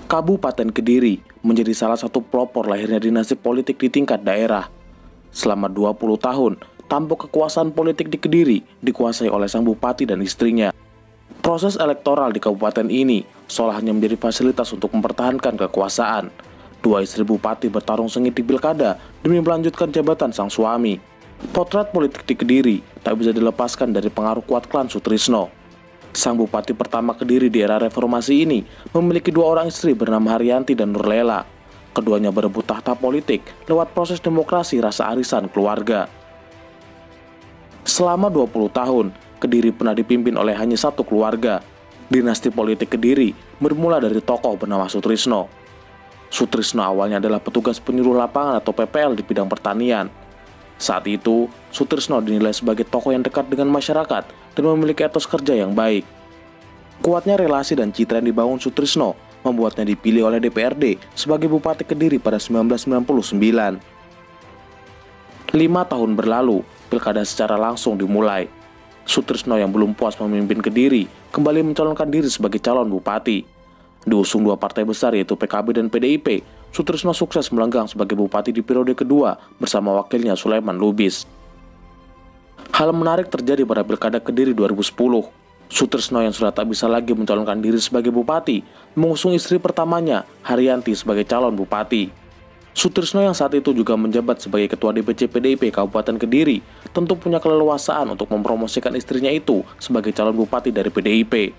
Kabupaten Kediri menjadi salah satu pelopor lahirnya dinasti politik di tingkat daerah. Selama 20 tahun, tampuk kekuasaan politik di Kediri dikuasai oleh sang bupati dan istrinya. Proses elektoral di kabupaten ini seolah hanya menjadi fasilitas untuk mempertahankan kekuasaan. Dua istri bupati bertarung sengit di pilkada demi melanjutkan jabatan sang suami. Potret politik di Kediri tak bisa dilepaskan dari pengaruh kuat klan Sutrisno. Sang bupati pertama Kediri di era reformasi ini memiliki dua orang istri bernama Haryanti dan Nurlela. Keduanya berebut tahta politik lewat proses demokrasi rasa arisan keluarga. Selama 20 tahun, Kediri pernah dipimpin oleh hanya satu keluarga. Dinasti politik Kediri bermula dari tokoh bernama Sutrisno. Sutrisno awalnya adalah petugas penyuluh lapangan atau PPL di bidang pertanian. Saat itu, Sutrisno dinilai sebagai tokoh yang dekat dengan masyarakat dan memiliki etos kerja yang baik. Kuatnya relasi dan citra yang dibangun Sutrisno membuatnya dipilih oleh DPRD sebagai Bupati Kediri pada 1999. 5 tahun berlalu, pilkada secara langsung dimulai. Sutrisno yang belum puas memimpin Kediri kembali mencalonkan diri sebagai calon bupati. Diusung dua partai besar yaitu PKB dan PDIP, Sutrisno sukses melenggang sebagai bupati di periode kedua bersama wakilnya Sulaiman Lubis. Hal menarik terjadi pada pilkada Kediri 2010. Sutrisno yang sudah tak bisa lagi mencalonkan diri sebagai bupati, mengusung istri pertamanya, Haryanti, sebagai calon bupati. Sutrisno yang saat itu juga menjabat sebagai ketua DPC PDIP Kabupaten Kediri, tentu punya keleluasaan untuk mempromosikan istrinya itu sebagai calon bupati dari PDIP.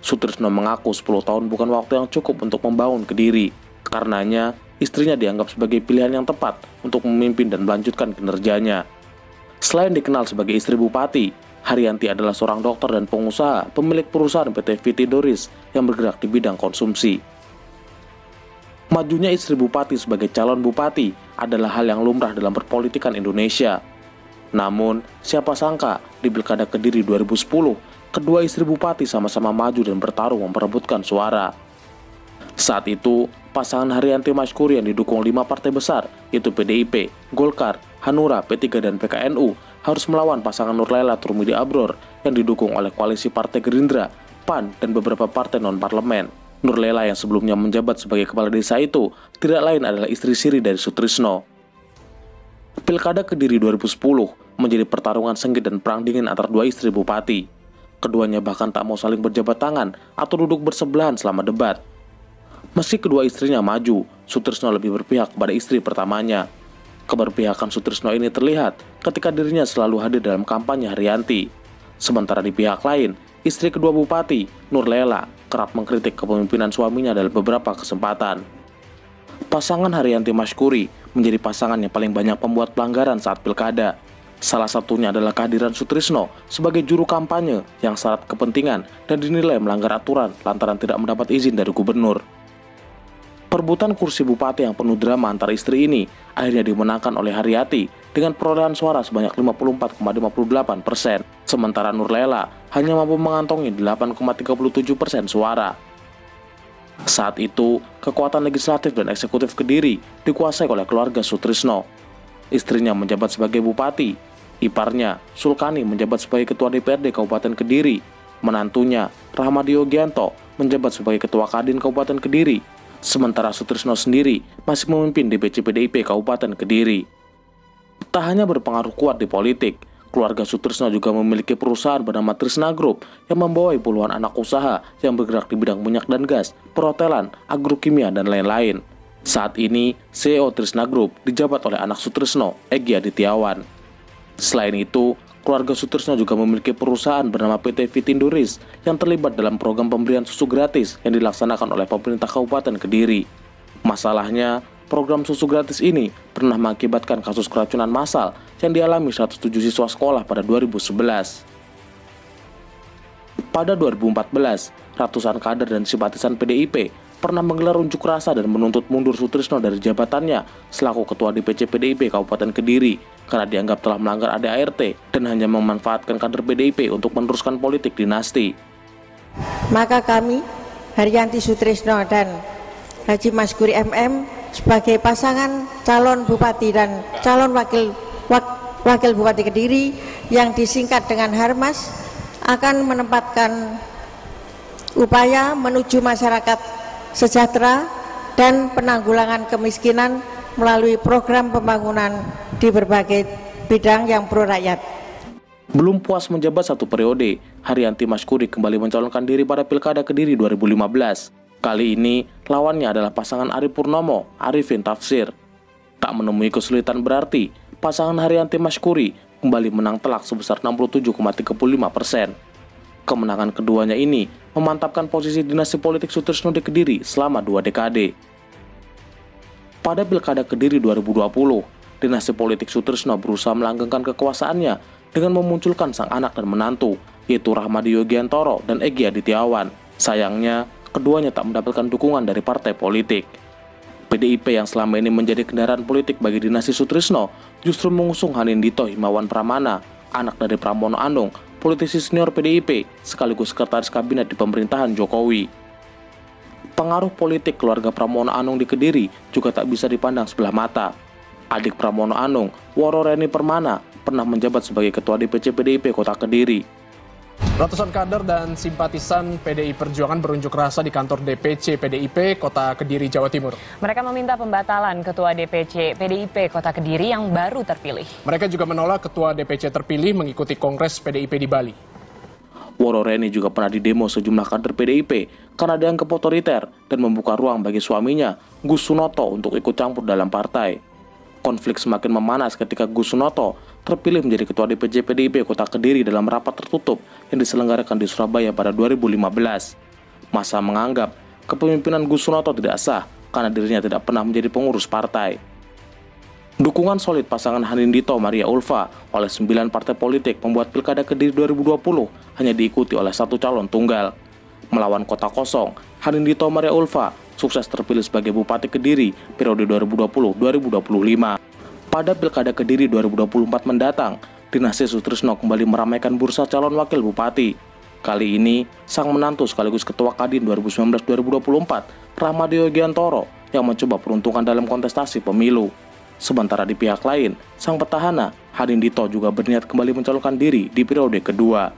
Sutrisno mengaku 10 tahun bukan waktu yang cukup untuk membangun Kediri. Karenanya, istrinya dianggap sebagai pilihan yang tepat untuk memimpin dan melanjutkan kinerjanya. Selain dikenal sebagai istri bupati, Haryanti adalah seorang dokter dan pengusaha pemilik perusahaan PT Vitidoris yang bergerak di bidang konsumsi. Majunya istri bupati sebagai calon bupati adalah hal yang lumrah dalam perpolitikan Indonesia. Namun, siapa sangka di Pilkada Kediri 2010, kedua istri bupati sama-sama maju dan bertarung memperebutkan suara. Saat itu, pasangan Haryanti Maskuri yang didukung 5 partai besar, yaitu PDIP, Golkar, Hanura, P3 dan PKNU, harus melawan pasangan Nurlela Turmidi Abror yang didukung oleh koalisi Partai Gerindra, PAN, dan beberapa partai non-parlemen. Nurlela yang sebelumnya menjabat sebagai kepala desa itu tidak lain adalah istri siri dari Sutrisno. Pilkada Kediri 2010 menjadi pertarungan sengit dan perang dingin antara dua istri bupati. Keduanya bahkan tak mau saling berjabat tangan atau duduk bersebelahan selama debat. Meski kedua istrinya maju, Sutrisno lebih berpihak kepada istri pertamanya. Keberpihakan Sutrisno ini terlihat ketika dirinya selalu hadir dalam kampanye Haryanti. Sementara di pihak lain, istri kedua bupati, Nurlela, kerap mengkritik kepemimpinan suaminya dalam beberapa kesempatan. Pasangan Haryanti Maskuri menjadi pasangan yang paling banyak membuat pelanggaran saat pilkada. Salah satunya adalah kehadiran Sutrisno sebagai juru kampanye yang syarat kepentingan dan dinilai melanggar aturan lantaran tidak mendapat izin dari gubernur. Perebutan kursi bupati yang penuh drama antara istri ini akhirnya dimenangkan oleh Haryanti dengan perolehan suara sebanyak 54,58%, sementara Nurlela hanya mampu mengantongi 8,37% suara. Saat itu, kekuatan legislatif dan eksekutif Kediri dikuasai oleh keluarga Sutrisno. Istrinya menjabat sebagai bupati, iparnya, Sulkani, menjabat sebagai ketua DPRD Kabupaten Kediri, menantunya, Rahmadi Yogianto, menjabat sebagai ketua Kadin Kabupaten Kediri, sementara Sutrisno sendiri masih memimpin DPC PDIP Kabupaten Kediri. Tak hanya berpengaruh kuat di politik, keluarga Sutrisno juga memiliki perusahaan bernama Trisna Group yang membawai puluhan anak usaha yang bergerak di bidang minyak dan gas, perhotelan, agrokimia, dan lain-lain. Saat ini, CEO Trisna Group dijabat oleh anak Sutrisno, Egy Adityawan. Selain itu, keluarga Sutrisno juga memiliki perusahaan bernama PT Vitidoris yang terlibat dalam program pemberian susu gratis yang dilaksanakan oleh pemerintah Kabupaten Kediri. Masalahnya, program susu gratis ini pernah mengakibatkan kasus keracunan massal yang dialami 107 siswa sekolah pada 2011. Pada 2014, ratusan kader dan simpatisan PDIP pernah menggelar unjuk rasa dan menuntut mundur Sutrisno dari jabatannya selaku Ketua DPC PDIP Kabupaten Kediri karena dianggap telah melanggar ADART dan hanya memanfaatkan kader PDIP untuk meneruskan politik dinasti. Maka kami, Haryanti Sutrisno dan Haji Maskuri MM sebagai pasangan calon bupati dan calon wakil bupati Kediri yang disingkat dengan Harmas akan menempatkan upaya menuju masyarakat sejahtera, dan penanggulangan kemiskinan melalui program pembangunan di berbagai bidang yang pro rakyat. Belum puas menjabat satu periode, Haryanti Maskuri kembali mencalonkan diri pada Pilkada Kediri 2015. Kali ini, lawannya adalah pasangan Ari Purnomo, Arifin Tafsir. Tak menemui kesulitan berarti, pasangan Haryanti Maskuri kembali menang telak sebesar 67,35%. Kemenangan keduanya ini memantapkan posisi dinasti politik Sutrisno di Kediri selama 2 dekade. Pada Pilkada Kediri 2020, dinasti politik Sutrisno berusaha melanggengkan kekuasaannya dengan memunculkan sang anak dan menantu, yaitu Rahmadi Yogiantoro dan Egy Adityawan. Sayangnya, keduanya tak mendapatkan dukungan dari partai politik. PDIP yang selama ini menjadi kendaraan politik bagi dinasti Sutrisno justru mengusung Hanindito Himawan Pramana, anak dari Pramono Anung, politisi senior PDIP sekaligus sekretaris kabinet di pemerintahan Jokowi. Pengaruh politik keluarga Pramono Anung di Kediri juga tak bisa dipandang sebelah mata. Adik Pramono Anung, Woro Reni Permana, pernah menjabat sebagai Ketua DPC PDIP Kota Kediri. Ratusan kader dan simpatisan PDI Perjuangan berunjuk rasa di kantor DPC PDIP Kota Kediri, Jawa Timur. Mereka meminta pembatalan Ketua DPC PDIP Kota Kediri yang baru terpilih. Mereka juga menolak Ketua DPC terpilih mengikuti Kongres PDIP di Bali. Woro Reni juga pernah didemo sejumlah kader PDIP karena dianggap otoriter dan membuka ruang bagi suaminya, Gus Sunoto, untuk ikut campur dalam partai. Konflik semakin memanas ketika Gus Sunoto terpilih menjadi Ketua DPC PDIP Kota Kediri dalam rapat tertutup yang diselenggarakan di Surabaya pada 2015. Massa menganggap kepemimpinan Gus Sunoto tidak sah karena dirinya tidak pernah menjadi pengurus partai. Dukungan solid pasangan Hanindito Maria Ulfa oleh 9 partai politik membuat Pilkada Kediri 2020 hanya diikuti oleh satu calon tunggal. Melawan kota kosong, Hanindito Maria Ulfa sukses terpilih sebagai Bupati Kediri periode 2020-2025. Pada Pilkada Kediri 2024 mendatang, dinasti Sutrisno kembali meramaikan bursa calon wakil bupati. Kali ini, sang menantu sekaligus Ketua Kadin 2019-2024, Rahmadi Yogiantoro, yang mencoba peruntungan dalam kontestasi pemilu. Sementara di pihak lain, sang petahana, Hanindito, juga berniat kembali mencalonkan diri di periode kedua.